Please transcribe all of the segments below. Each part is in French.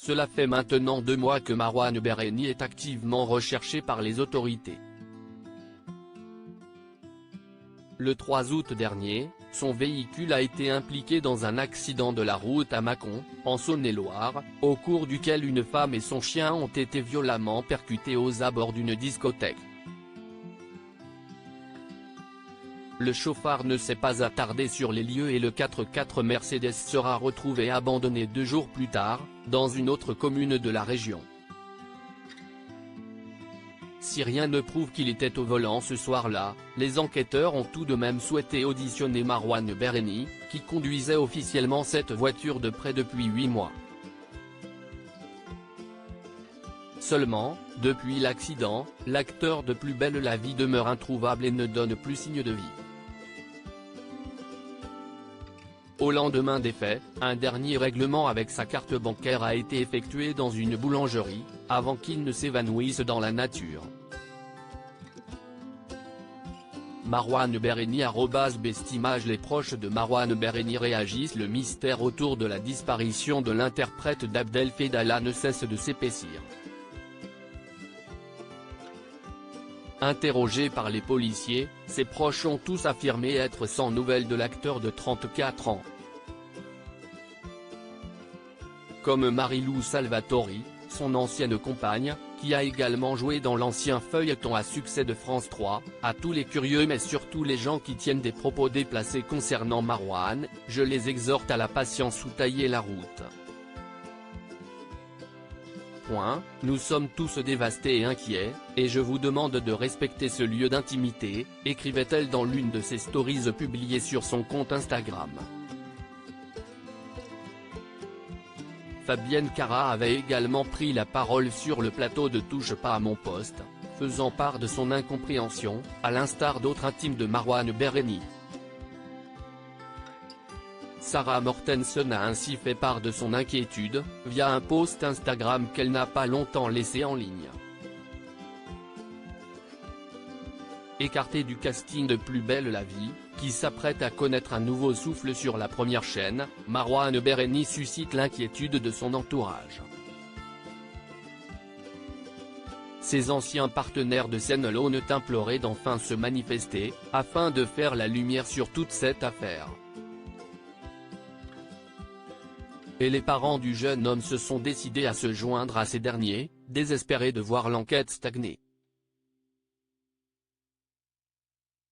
Cela fait maintenant 2 mois que Marouane Berreni est activement recherché par les autorités. Le 3 août dernier, son véhicule a été impliqué dans un accident de la route à Mâcon, en Saône-et-Loire, au cours duquel une femme et son chien ont été violemment percutés aux abords d'une discothèque. Le chauffard ne s'est pas attardé sur les lieux et le 4x4 Mercedes sera retrouvé abandonné 2 jours plus tard, dans une autre commune de la région. Si rien ne prouve qu'il était au volant ce soir-là, les enquêteurs ont tout de même souhaité auditionner Marouane Berreni, qui conduisait officiellement cette voiture de près depuis 8 mois. Seulement, depuis l'accident, l'acteur de Plus belle la vie demeure introuvable et ne donne plus signe de vie. Au lendemain des faits, un dernier règlement avec sa carte bancaire a été effectué dans une boulangerie, avant qu'il ne s'évanouisse dans la nature. Marouane Berreni @bestimage. Les proches de Marouane Berreni réagissent. Le mystère autour de la disparition de l'interprète d'Abdel Fedala ne cesse de s'épaissir. Interrogés par les policiers, ses proches ont tous affirmé être sans nouvelles de l'acteur de 34 ans. Comme Marilou Salvatori, son ancienne compagne, qui a également joué dans l'ancien feuilleton à succès de France 3, à tous les curieux mais surtout les gens qui tiennent des propos déplacés concernant Marouane, je les exhorte à la patience ou tailler la route. Nous sommes tous dévastés et inquiets, et je vous demande de respecter ce lieu d'intimité, écrivait-elle dans l'une de ses stories publiées sur son compte Instagram. Fabienne Cara avait également pris la parole sur le plateau de Touche pas à mon poste, faisant part de son incompréhension, à l'instar d'autres intimes de Marouane Berreni. Sarah Mortensen a ainsi fait part de son inquiétude, via un post Instagram qu'elle n'a pas longtemps laissé en ligne. Écarté du casting de Plus belle la vie, qui s'apprête à connaître un nouveau souffle sur la première chaîne, Marouane Berreni suscite l'inquiétude de son entourage. Ses anciens partenaires de scène l'ont imploré d'enfin se manifester, afin de faire la lumière sur toute cette affaire. Et les parents du jeune homme se sont décidés à se joindre à ces derniers, désespérés de voir l'enquête stagner.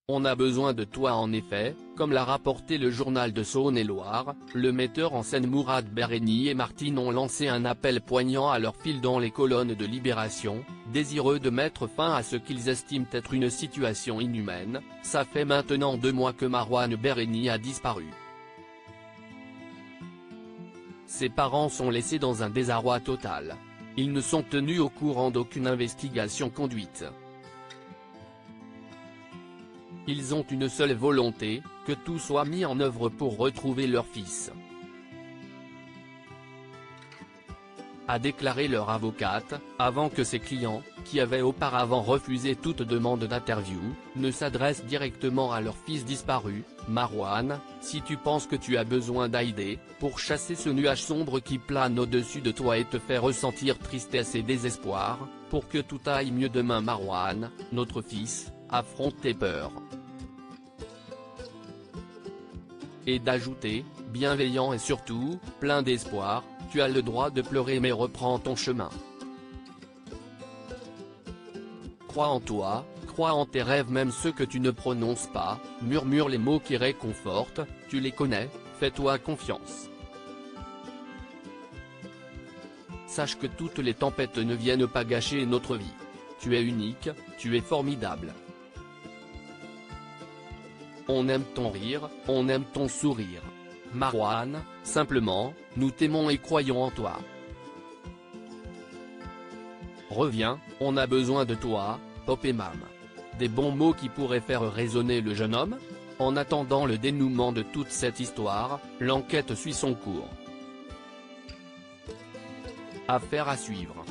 On a besoin de toi en effet, comme l'a rapporté le journal de Saône-et-Loire, le metteur en scène Mourad Berreni et Martine ont lancé un appel poignant à leur fil dans les colonnes de Libération, désireux de mettre fin à ce qu'ils estiment être une situation inhumaine. Ça fait maintenant 2 mois que Marouane Berreni a disparu. Ses parents sont laissés dans un désarroi total. Ils ne sont tenus au courant d'aucune investigation conduite. Ils ont une seule volonté, que tout soit mis en œuvre pour retrouver leur fils. A déclaré leur avocate, avant que ses clients, qui avaient auparavant refusé toute demande d'interview, ne s'adressent directement à leur fils disparu. Marouane, si tu penses que tu as besoin d'aide, pour chasser ce nuage sombre qui plane au-dessus de toi et te fait ressentir tristesse et désespoir, pour que tout aille mieux demain Marouane, notre fils, affronte tes peurs. Et d'ajouter, bienveillant et surtout, plein d'espoir, tu as le droit de pleurer mais reprends ton chemin. Crois en toi, crois en tes rêves même ceux que tu ne prononces pas, murmure les mots qui réconfortent, tu les connais, fais-toi confiance. Sache que toutes les tempêtes ne viennent pas gâcher notre vie. Tu es unique, tu es formidable. On aime ton rire, on aime ton sourire. Marouane, simplement, nous t'aimons et croyons en toi. Reviens, on a besoin de toi, Pop et Mam. Des bons mots qui pourraient faire résonner le jeune homme? En attendant le dénouement de toute cette histoire, l'enquête suit son cours. Affaire à suivre.